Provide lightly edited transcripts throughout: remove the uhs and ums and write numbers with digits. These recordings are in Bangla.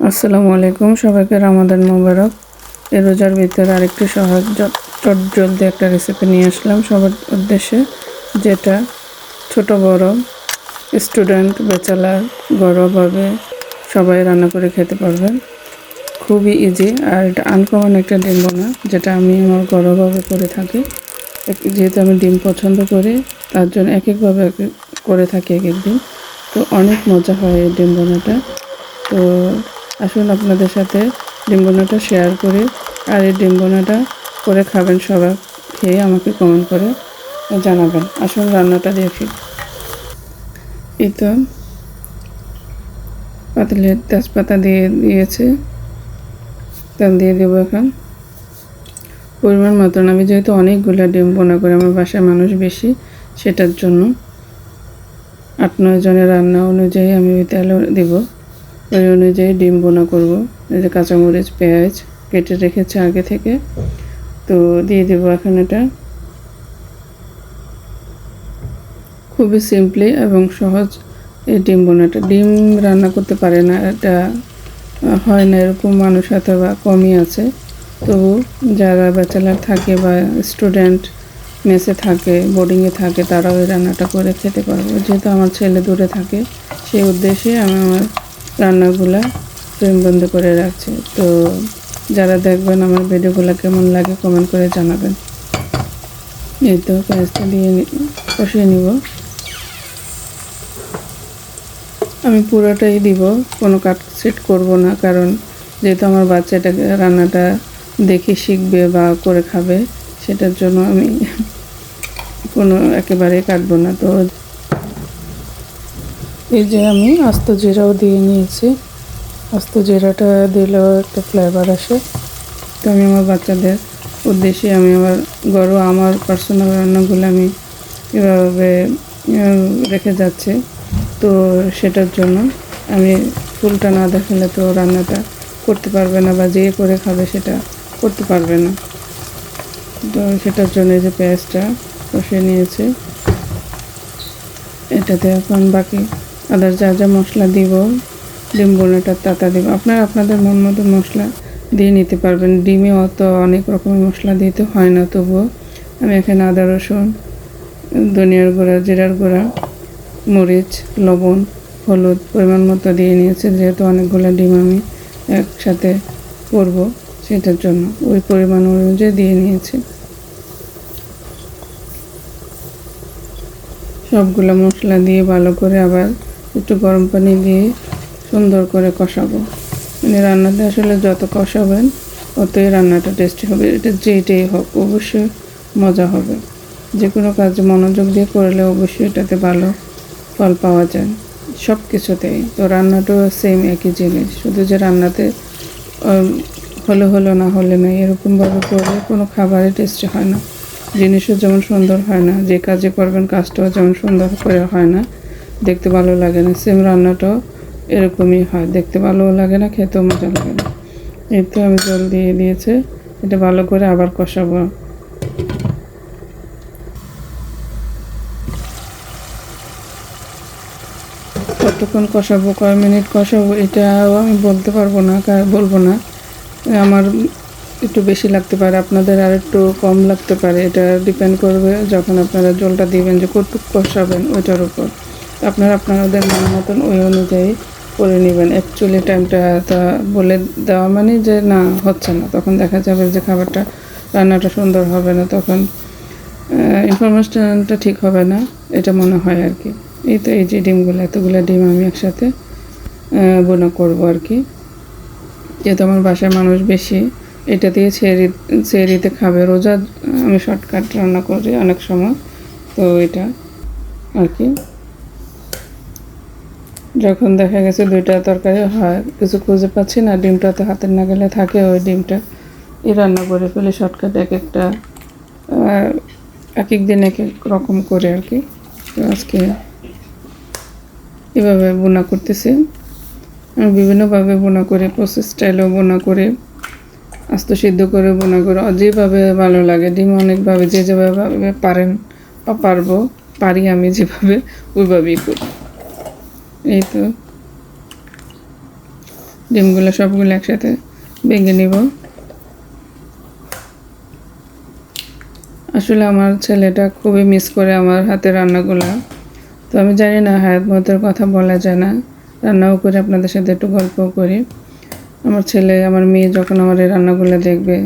আসসালামু আলাইকুম, সবাইকে রমাদান মোবারক। এই রোজার ভিতরে আরেকটু সহজ চটজলদি একটা রেসিপি নিয়ে আসলাম সবার উদ্দেশ্যে, যেটা ছোট বড় স্টুডেন্ট, ব্যাচেলার, ঘরোয়াভাবে সবাই রান্না করে খেতে পারবেন। খুবই ইজি, আর এটা আনকমন একটা ডিম বোনা, যেটা আমি আমার ঘরোয়াভাবে করে থাকি। যেহেতু আমি ডিম পছন্দ করি, তার জন্য এক একভাবে করে থাকি এক একদিন। তো অনেক মজা হয় এই ডিম বোনাটা। তো আসুন আপনাদের সাথে ডিম বোনাটা শেয়ার করি, আর এই ডিম বোনাটা করে খাবেন, সবাই খেয়ে আমাকে কমেন্ট করে জানাবেন। আসুন রান্নাটা দেখি। এই তো পাতিলে তেজপাতা দিয়েছে, তেল দিয়ে দেবো এখন পরিমাণ মতন। আমি যেহেতু অনেকগুলো ডিম বোনা করে, আমার বাসায় মানুষ বেশি, সেটার জন্য 8-9 জনের রান্না অনুযায়ী আমি ওই তেল দেব। ওই অনুযায়ী ডিম বোনা করব। এই যে কাঁচামরিচ, পেঁয়াজ কেটে রেখেছে আগে থেকে, তো দিয়ে দেবো এখন। এটা খুবই সিম্পলি এবং সহজ এই ডিম বোনাটা। ডিম রান্না করতে পারে না, এটা হয় না এরকম মানুষ অথবা কমই আছে। তবু যারা ব্যাচেলার থাকে বা স্টুডেন্ট মেসে থাকে, বোর্ডিংয়ে থাকে, তারাও এই রান্নাটা করে খেতে পারবে। যেহেতু আমার ছেলে দূরে থাকে, সেই উদ্দেশ্যে আমি আমার রান্নাগুলা ফ্রেমবন্দি করে রাখছি। তো যারা দেখবেন আমার ভিডিওগুলো কেমন লাগে কমেন্ট করে জানাবেন। এই তো পেঁয়াজটা দিয়ে কষিয়ে নিব। আমি পুরোটাই দিব, কোনো কাট সেট করব না, কারণ যেহেতু আমার বাচ্চাটা রান্নাটা দেখে শিখবে বা করে খাবে, সেটার জন্য আমি কোনো একেবারেই কাটবো না। তো এই যে আমি আস্ত জিরাও দিয়ে নিয়েছি। আস্ত জিরাটা দিলেও একটা ফ্লেভার আসে। তো আমি আমার বাচ্চাদের উদ্দেশ্যে আমি আমার ঘরোয়া আমার পার্সোনাল রান্নাগুলো আমি এভাবে রেখে যাচ্ছি। তো সেটার জন্য আমি ফুলটা না দেখালে তো রান্নাটা করতে পারবে না, বা যে করে খাবে সেটা করতে পারবে না। তো সেটার জন্য এই যে পেঁয়াজটা কষিয়ে নিয়েছে, এটাতে এখন বাকি আদার যা যা মশলা দিব, ডিম বোনাটা তাতা দিব। আপনারা আপনাদের মন মতো মশলা দিয়ে নিতে পারবেন। ডিমে অত অনেক রকমের মশলা দিতে হয় না, তবুও আমি এখানে আদা, রসুন, ধনিয়ার গুঁড়া, জিরার গুঁড়া, মরিচ, লবণ, হলুদ পরিমাণ মতো দিয়ে নিয়েছি। যেহেতু অনেকগুলো ডিম আমি একসাথে করব, সেটার জন্য ওই পরিমাণ অনুযায়ী দিয়ে নিয়েছি। সবগুলো মশলা দিয়ে ভালো করে আবার একটু গরম পানি দিয়ে সুন্দর করে কষাবো। মানে রান্নাতে আসলে যত কষাবেন ততই রান্নাটা টেস্টি হবে। এটা যেটাই হোক অবশ্যই মজা হবে। যে কোনো কাজে মনোযোগ দিয়ে করলে অবশ্যই এটাতে ভালো ফল পাওয়া যায়, সব কিছুতেই। তো রান্নাটাও সেম একই জিনিস, শুধু যে রান্নাতে হলো না হলে না, এরকমভাবে করলে কোনো খাবারের টেস্টি হয় না, জিনিসও যেমন সুন্দর হয় না, যে কাজে করবেন কাজটাও যেমন সুন্দর করে হয় না, দেখতে ভালো লাগে না। সেম রান্নাটাও এরকমই হয়, দেখতে ভালোও লাগে না, খেতেও মজা লাগে না। এই তো আমি জল দিয়ে দিয়েছে, এটা ভালো করে আবার কষাবো। কতক্ষণ কষাবো, কয় মিনিট কষাবো, এটাও আমি বলতে পারবো না, বলবো না। আমার একটু বেশি লাগতে পারে, আপনাদের আর একটু কম লাগতে পারে। এটা ডিপেন্ড করবে যখন আপনারা জলটা দিবেন, যে কতটুকু কষাবেন ওইটার উপর। আপনারা আপনাদের মন মতন ওই অনুযায়ী করে নেবেন। অ্যাকচুয়ালি টাইমটা বলে দেওয়া মানে যে না হচ্ছে না, তখন দেখা যাবে যে খাবারটা রান্নাটা সুন্দর হবে না, তখন ইনফরমেশনটা ঠিক হবে না, এটা মনে হয় আর কি। এই তো এই যে ডিমগুলো, এতগুলো ডিম আমি একসাথে বোনা করবো আর কি। যেহেতু আমার বাসায় মানুষ বেশি, এটা দিয়ে সেহরিতে খাবে। রোজা আমি শর্টকাট রান্না করি অনেক সময়, তো এটা আর কি। যখন দেখা গেছে দুইটা তরকারি হয়, কিছু খুঁজে পাচ্ছি না, ডিমটা তো হাতের নাগালে থাকে, ওই ডিমটা রান্না করে ফেলে শর্টকাট। এক এক দিন এক এক রকম করে আর কি। তো আজকে এভাবে বোনা করতেছি। আমি বিভিন্নভাবে বোনা করে, প্রসেস স্টাইলেও বোনা করে, আস্ত সিদ্ধ করে বোনা করে, যেভাবে ভালো লাগে। ডিম অনেকভাবে যে যেভাবে পারেন বা পারি আমি যেভাবে, ওইভাবেই করি। এই তো ডিমগুলো সবগুলো একসাথে ভেঙে নিব। আসলে আমার ছেলেটা খুবই মিস করে আমার হাতের রান্নাগুলো। তো আমি জানি না হায়াত মতের কথা বলা যায় না, রান্নাও করে আপনাদের সাথে একটু গল্পও করি। আমার ছেলে আমার মেয়ে যখন আমার এই রান্নাগুলো দেখবে,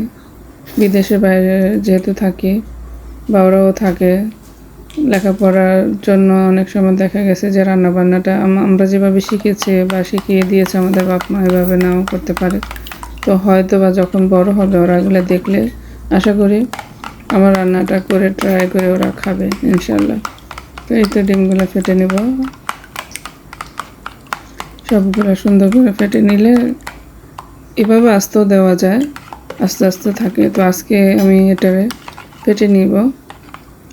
বিদেশের বাইরে যেহেতু থাকি বা ওরাও থাকে, লেখাপড়ার জন্য অনেক সময় দেখা গেছে যে রান্নাবান্নাটা আমরা যেভাবে শিখেছি বা শিখিয়ে দিয়েছে আমাদের বাপ মা, এভাবে নাও করতে পারে। তো হয়তো বা যখন বড় হবে ওরা এগুলো দেখলে আশা করি আমার রান্নাটা করে ট্রাই করে ওরা খাবে ইনশাল্লাহ। তো এই তো ডিমগুলো ফেটে নেব। সবগুলো সুন্দর করে ফেটে নিলে এভাবে আস্তেও দেওয়া যায়, আস্তে আস্তে থাকে। তো আজকে আমি এটা ফেটে নিব,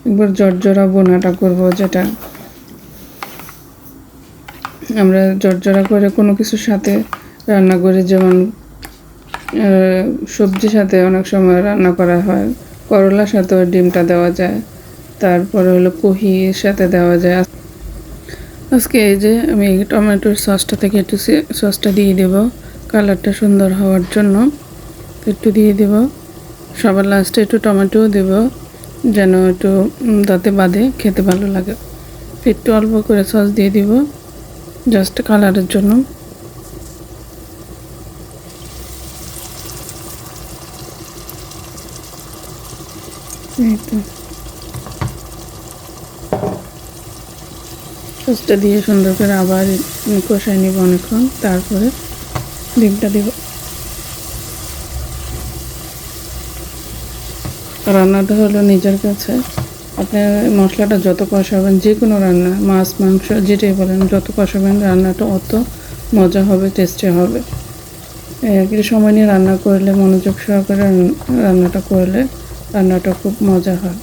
একবার জর্জরা বোনাটা করব, যেটা আমরা জর্জরা করে কোনো কিছুর সাথে রান্না করি। যেমন সবজির সাথে অনেক সময় রান্না করা হয়, করলার সাথেও ডিমটা দেওয়া যায়, তারপরে হলো কহির সাথে দেওয়া যায়। আজকে এই যে আমি টমেটোর সসটা থেকে একটু সসটা দিয়ে দেব কালারটা সুন্দর হওয়ার জন্য, একটু দিয়ে দেব। সবার লাস্টে একটু টমেটোও দেব যেন একটু দাঁতে বাঁধে, খেতে ভালো লাগে। একটু অল্প করে সস দিয়ে দিব জাস্ট কালারের জন্য। এই তো সসটা দিয়ে সুন্দর করে আবার কষাই নিব অনেকক্ষণ, তারপরে ডিমটা দিব। রান্নাটা হলো নিজের কাছে, আপনার মশলাটা যত কষাবেন, যে কোনো রান্না মাছ মাংস যেটাই বলেন, যত কষাবেন রান্নাটা অত মজা হবে, টেস্টি হবে। একটু সময় নিয়ে রান্না করলে, মনোযোগ সহকারে রান্নাটা করলে রান্নাটা খুব মজা হয়।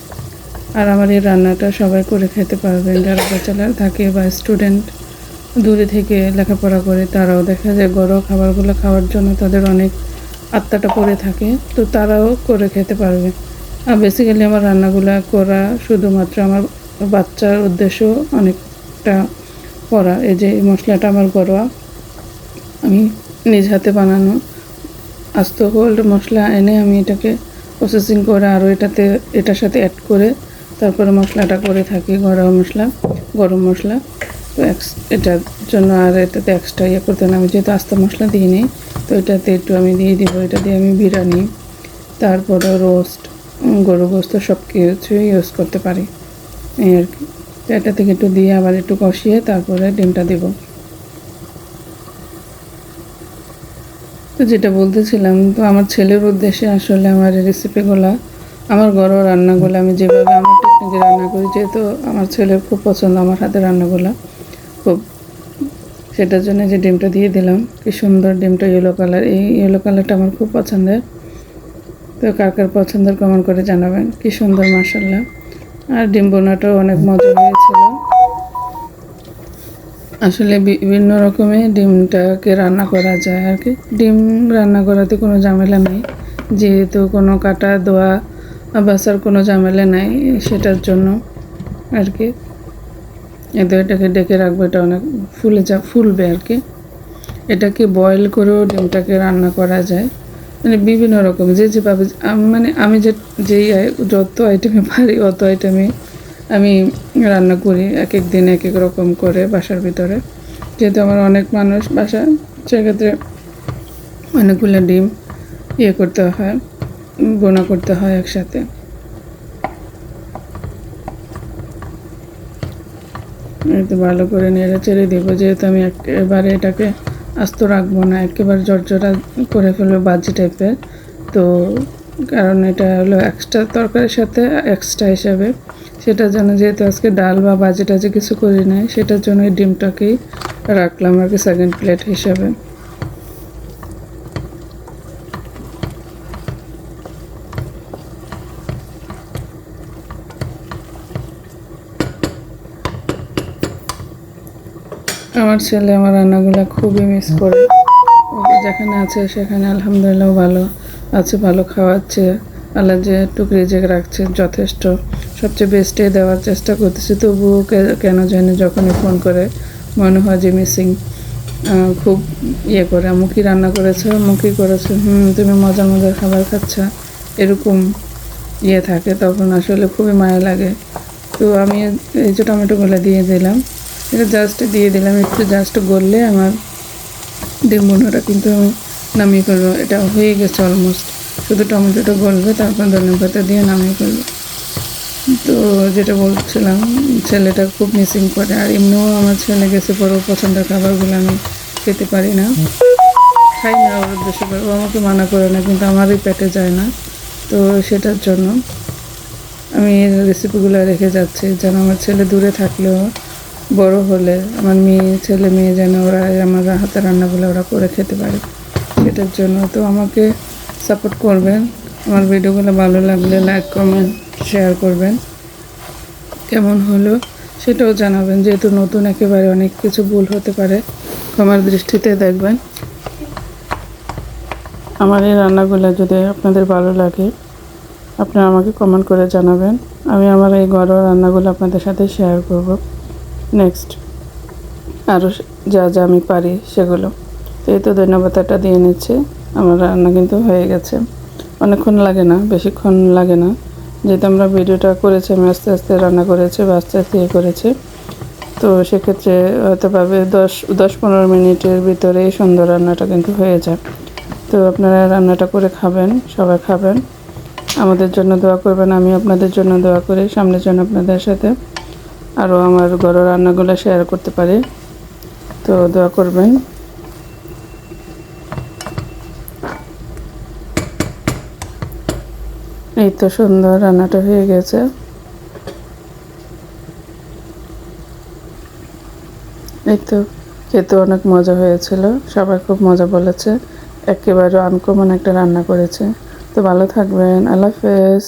আর আমার এই রান্নাটা সবাই করে খেতে পারবেন, যারা ব্যাচেলার থাকে বা স্টুডেন্ট দূরে থেকে লেখাপড়া করে, তারাও দেখা যায় ঘরোয়া খাবারগুলো খাওয়ার জন্য তাদের অনেক আত্মাটা পড়ে থাকে, তো তারাও করে খেতে পারবে। আর বেসিক্যালি আমার রান্নাগুলো করা শুধুমাত্র আমার বাচ্চার উদ্দেশ্য অনেকটা করা। এই যে এই মশলাটা আমার ঘরোয়া, আমি নিজ হাতে বানানো আস্ত হোল্ড মশলা এনে আমি এটাকে প্রসেসিং করে আরও এটার সাথে অ্যাড করে তারপরে মশলাটা করে থাকি, ঘরোয়া মশলা, গরম মশলা। তো এটার জন্য আর এটাতে এক্সট্রা ইয়ে করতে না, আমি যেহেতু আস্ত মশলা দিয়ে নিই, তো এটাতে একটু আমি দিয়ে দিব। এটা দিয়ে আমি বিরিয়ানি, তারপরে রোস্ট, গরু গোস্ত সব কিছু ইউজ করতে পারি এই আর কি। তো এটা থেকে একটু দিয়ে আবার একটু কষিয়ে তারপরে ডিমটা দেব। তো যেটা বলতেছিলাম, তো আমার ছেলের উদ্দেশ্যে আসলে আমার এই রেসিপিগুলো, আমার ঘরোয়া রান্নাগুলো আমি যেভাবে আমার টেকনিকে রান্না করি, যেহেতু আমার ছেলের খুব পছন্দ আমার হাতের রান্নাগুলো খুব, সেটার জন্য যে ডিমটা দিয়ে দিলাম। কি সুন্দর ডিমটা ইয়েলো কালার, এই ইয়েলো কালারটা আমার খুব পছন্দের। তো কার কার পছন্দের কমেন্ট করে জানাবেন। কি সুন্দর মাশাআল্লাহ। আর ডিম বোনাটাও অনেক মজা হয়েছিল। আসলে বিভিন্ন রকমের ডিমটাকে রান্না করা যায় আর কি। ডিম রান্না করাতে কোনো ঝামেলা নেই, যেহেতু কোনো কাটা ধোয়া বাছার কোনো ঝামেলা নাই, সেটার জন্য আর কি। এটাকে ডেকে রাখবো, এটা অনেক ফুলবে আর কি। এটাকে বয়েল করেও ডিমটাকে রান্না করা যায়, মানে বিভিন্ন রকম যেভাবে মানে আমি যত আইটেমে পারি অত আইটেমে আমি রান্না করি, এক এক দিন এক এক রকম করে বাসার ভিতরে। যেহেতু আমার অনেক মানুষ বাসা, সেক্ষেত্রে অনেকগুলো ডিম করতে হয়, বোনা করতে হয় একসাথে। একটু ভালো করে নেড়ে চেড়ে দেবো, যেহেতু আমি একেবারে এটাকে আস্ত রাখবো না, একেবারে জর্জরা করে ফেলবো বাজি টাইপের। তো কারণ এটা হলো এক্সট্রা তরকারির সাথে এক্সট্রা হিসাবে, সেটার জন্য যেহেতু আজকে ডাল বা বাজি টাজি কিছু করি নাই, সেটার জন্য এই ডিমটাকেই রাখলাম আর কি সেকেন্ড প্লেট হিসাবে। আমার ছেলে আমার রান্নাগুলো খুবই মিস করে, যেখানে আছে সেখানে আলহামদুলিল্লাহ ভালো আছে, ভালো খাওয়াচ্ছে, আল্লাহ যে টুকরি যে রাখছে যথেষ্ট, সবচেয়ে বেস্টে দেওয়ার চেষ্টা করতেছি। তবুও কেন জানি যখনই ফোন করে মনে হয় যে মিসিং খুব ইয়ে করে, আম্মু কি রান্না করেছো, আম্মু কি করেছো, তুমি মজার মজার খাবার খাচ্ছ, এরকম ইয়ে থাকে। তখন আসলে খুবই মায়া লাগে। তো আমি এই যে টমেটোগুলো দিয়ে দিলাম, এটা জাস্ট দিয়ে দিলাম, একটু জাস্ট গললে আমার ডিম বোনাটা কিন্তু আমি নামিয়ে ফেলবো। এটা হয়ে গেছে অলমোস্ট, শুধু টমেটোটা গলবে, তারপর ধনেপাতা দিয়ে নামিয়ে ফেলবো। তো যেটা বলছিলাম, ছেলেটা খুব মিসিং করে, আর এমনিও আমার ছেলে গেছে পর ওর পছন্দের খাবারগুলো আমি খেতে পারি না, খাই না ওর উদ্দেশ্য করে, ও আমাকে মানা করে না, কিন্তু আমারই পেটে যায় না। তো সেটার জন্য আমি এই রেসিপিগুলো রেখে যাচ্ছি, যেন আমার ছেলে দূরে থাকলেও বড় হলে আমার ছেলে মেয়ে যেন ওরা আমার হাতের রান্নাগুলো ওরা করে খেতে পারে, সেটার জন্য। তো আমাকে সাপোর্ট করবেন, আমার ভিডিওগুলো ভালো লাগলে লাইক কমেন্ট শেয়ার করবেন, কেমন হলো সেটাও জানাবেন। যেহেতু নতুন একেবারে অনেক কিছু ভুল হতে পারে, ক্ষমার দৃষ্টিতে দেখবেন। আমার এই রান্নাগুলো যদি আপনাদের ভালো লাগে, আপনারা আমাকে কমেন্ট করে জানাবেন। আমি আমার এই ঘরোয়া রান্নাগুলো আপনাদের সাথে শেয়ার করব নেক্সট, আরও যা যা আমি পারি সেগুলো। তো এই তো ধন্যবাদটা দিয়ে নিচ্ছি, আমার রান্না কিন্তু হয়ে গেছে। অনেকক্ষণ লাগে না, বেশিক্ষণ লাগে না, যেহেতু আমরা ভিডিওটা করেছি, আমি আস্তে আস্তে রান্না করেছি বা আস্তে আস্তে করেছি। তো সেক্ষেত্রে হয়তো ভাবে 10-15 মিনিটের ভিতরে সুন্দর রান্নাটা কিন্তু হয়ে যায়। তো আপনারা রান্নাটা করে খাবেন, সবাই খাবেন, আমাদের জন্য দোয়া করবেন। আমি আপনাদের জন্য দোয়া করি, সামনের জন্য আপনাদের সাথে আরও আমার ঘরোয়া রান্নাগুলো শেয়ার করতে পারি। তো দোয়া করবেন। এই তো সুন্দর রান্নাটা হয়ে গেছে। এই তো খেতে অনেক মজা হয়েছিল, সবাই খুব মজা বলেছে, একেবারে আনকমন একটা রান্না করেছে। তো ভালো থাকবেন, আল্লাহ হাফেজ।